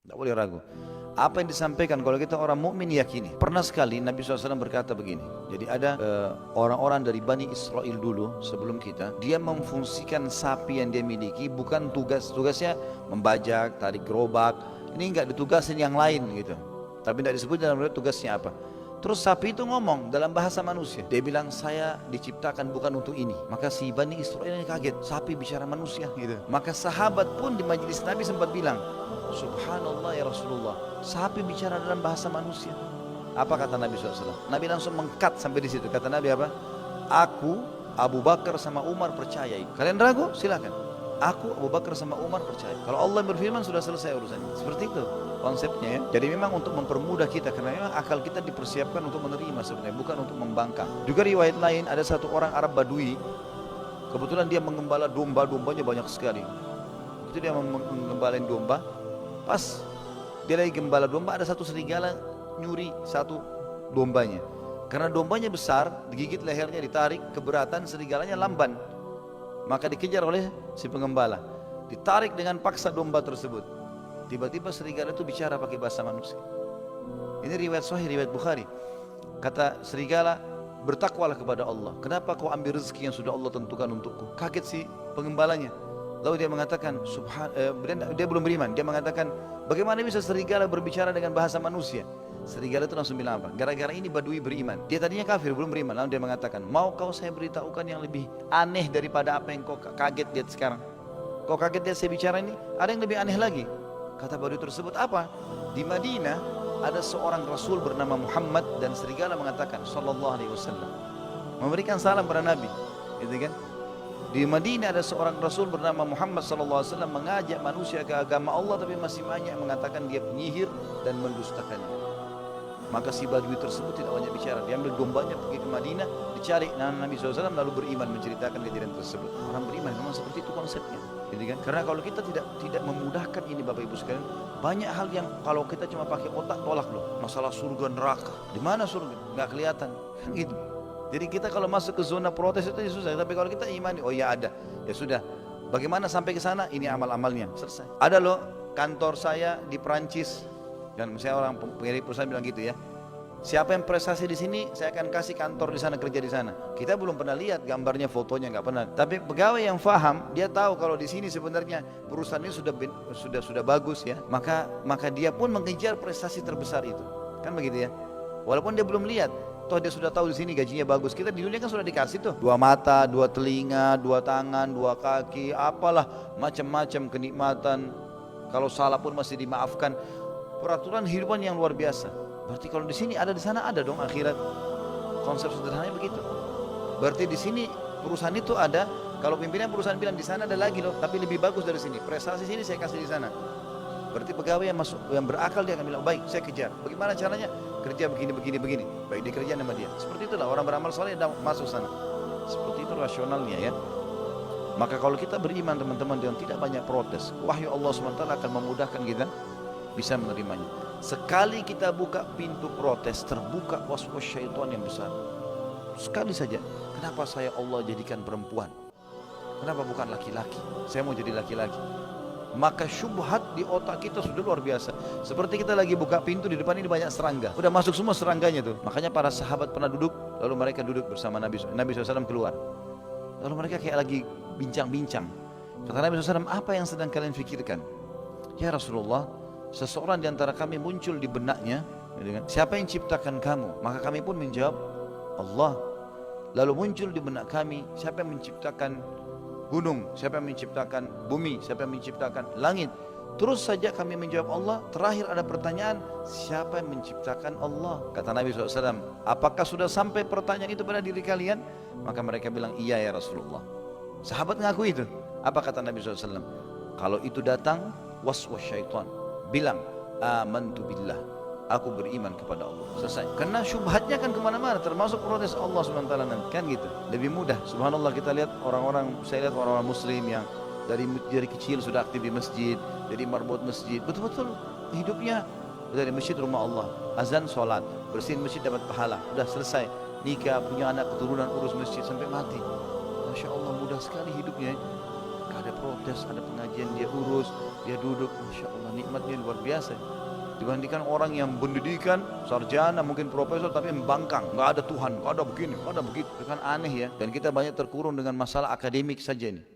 Tidak boleh ragu. Apa yang disampaikan kalau kita orang mukmin yakini. Pernah sekali Nabi SAW berkata begini. Jadi ada orang-orang dari Bani Israel dulu sebelum kita. Dia memfungsikan sapi yang dia miliki bukan tugasnya membajak, tarik gerobak. Ini enggak ditugasin yang lain gitu. Tapi tidak disebut dalam riwayat tugasnya apa. Terus sapi itu ngomong dalam bahasa manusia. Dia bilang saya diciptakan bukan untuk ini. Maka si Bani Israel ini kaget. Sapi bicara manusia gitu. Maka sahabat pun di majelis Nabi sempat bilang, Subhanallah ya Rasulullah, sapi bicara dalam bahasa manusia. Apa kata Nabi SAW? Nabi langsung mengkat sampai di situ. Kata Nabi apa? Aku, Abu Bakar sama Umar percaya. Kalian ragu? Silakan. Aku, Abu Bakar sama Umar percaya. Kalau Allah berfirman sudah selesai urusannya. Seperti itu konsepnya ya. Jadi memang untuk mempermudah kita, karena memang akal kita dipersiapkan untuk menerima sebenarnya, bukan untuk membangkang. Juga riwayat lain ada satu orang Arab Badui, kebetulan dia mengembala domba-dombanya banyak sekali. Itu dia mengembalain domba. Pas dia lagi gembala domba, ada satu serigala nyuri satu dombanya. Karena dombanya besar, digigit lehernya, ditarik, keberatan, serigalanya lamban. Maka dikejar oleh si pengembala. Ditarik dengan paksa domba tersebut. Tiba-tiba serigala itu bicara pakai bahasa manusia. Ini riwayat Sahih, riwayat Bukhari. Kata serigala, bertakwalah kepada Allah. Kenapa kau ambil rezeki yang sudah Allah tentukan untukku? Kaget si pengembalanya. Lalu dia mengatakan, dia belum beriman. Dia mengatakan, bagaimana bisa serigala berbicara dengan bahasa manusia? Serigala itu langsung bilang apa? Gara-gara ini Badui beriman. Dia tadinya kafir, belum beriman. Lalu dia mengatakan, mau kau saya beritahukan yang lebih aneh daripada apa yang kau kaget lihat sekarang? Kau kaget lihat saya bicara ini? Ada yang lebih aneh lagi. Kata Badui tersebut apa? Di Madinah ada seorang Rasul bernama Muhammad dan serigala mengatakan Sallallahu Alaihi Wasallam, memberikan salam pada Nabi, gitu kan? Di Madinah ada seorang Rasul bernama Muhammad Sallallahu Alaihi Wasallam mengajak manusia ke agama Allah, tapi masih banyak mengatakan dia penyihir dan mendustakannya. Maka si Badui tersebut tidak banyak bicara. Dia ambil dombanya pergi ke Madinah, dicari Nabi SAW lalu beriman menceritakan kejadian tersebut. Orang beriman memang seperti itu konsepnya. Gitu kan? Karena kalau kita tidak memudahkan ini Bapak Ibu sekalian, banyak hal yang kalau kita cuma pakai otak tolak loh. Masalah surga neraka, di mana surga? Nggak kelihatan. Kan gitu. Jadi kita kalau masuk ke zona protes itu susah. Tapi kalau kita imani, oh ya ada, ya sudah. Bagaimana sampai ke sana? Ini amal-amalnya selesai. Ada loh kantor saya di Perancis. Dan saya orang pemilik perusahaan bilang gitu ya. Siapa yang prestasi di sini, saya akan kasih kantor di sana, kerja di sana. Kita belum pernah lihat gambarnya, fotonya nggak pernah. Tapi pegawai yang faham, dia tahu kalau di sini sebenarnya perusahaan ini sudah bagus ya. Maka dia pun mengejar prestasi terbesar itu. Kan begitu ya. Walaupun dia belum lihat, toh dia sudah tahu di sini gajinya bagus. Kita di dunia kan sudah dikasih tuh 2 mata, 2 telinga, 2 tangan, 2 kaki, apalah macam-macam kenikmatan. Kalau salah pun masih dimaafkan. Peraturan kehidupan yang luar biasa. Berarti kalau di sini ada, di sana ada dong akhirat. Konsep sederhananya begitu. Berarti di sini perusahaan itu ada. Kalau pimpinan perusahaan bilang di sana ada lagi loh, tapi lebih bagus dari sini. Prestasi sini saya kasih di sana. Berarti pegawai yang berakal dia akan bilang baik, saya kejar. Bagaimana caranya? Kerja begini. Baik dikerjain sama dia. Seperti itulah orang beramal saleh masuk sana. Seperti itu rasionalnya ya. Maka kalau kita beriman teman-teman dengan tidak banyak protes, wahyu Allah SWT akan memudahkan kita bisa menerimanya. Sekali kita buka pintu protes, terbuka waswas syaitan yang besar. Sekali saja, kenapa saya Allah jadikan perempuan? Kenapa bukan laki-laki? Saya mau jadi laki-laki. Maka syubhat di otak kita sudah luar biasa. Seperti kita lagi buka pintu, di depan ini banyak serangga. Udah masuk semua serangganya tuh. Makanya para sahabat pernah duduk, lalu mereka duduk bersama Nabi SAW keluar. Lalu mereka kayak lagi bincang-bincang. Kata Nabi SAW, apa yang sedang kalian fikirkan? Ya Rasulullah, seseorang di antara kami muncul di benaknya, siapa yang ciptakan kamu? Maka kami pun menjawab, Allah. Lalu muncul di benak kami, siapa yang menciptakan gunung? Siapa yang menciptakan bumi? Siapa yang menciptakan langit? Terus saja kami menjawab Allah. Terakhir ada pertanyaan, siapa yang menciptakan Allah? Kata Nabi SAW, apakah sudah sampai pertanyaan itu pada diri kalian? Maka mereka bilang, iya ya Rasulullah. Sahabat ngaku itu. Apa kata Nabi SAW? Kalau itu datang, waswas syaitan, bilang amantu billah, aku beriman kepada Allah. Selesai. Karena syubhatnya kan kemana-mana, termasuk protes Allah SWT nanti. Kan gitu, lebih mudah. Subhanallah, kita lihat saya lihat orang-orang muslim yang dari kecil sudah aktif di masjid, jadi marbot masjid, betul-betul hidupnya dari masjid rumah Allah, azan sholat, bersihin masjid dapat pahala, udah selesai, nikah, punya anak keturunan, urus masjid sampai mati. Masya Allah, mudah sekali hidupnya. ada protes, ada pengajian dia urus, dia duduk, Masya Allah nikmatnya luar biasa. Dibandingkan orang yang pendidikan, sarjana, mungkin profesor tapi membangkang, nggak ada Tuhan, nggak ada begini, nggak ada begitu, itu kan aneh ya. Dan kita banyak terkurung dengan masalah akademik saja ini.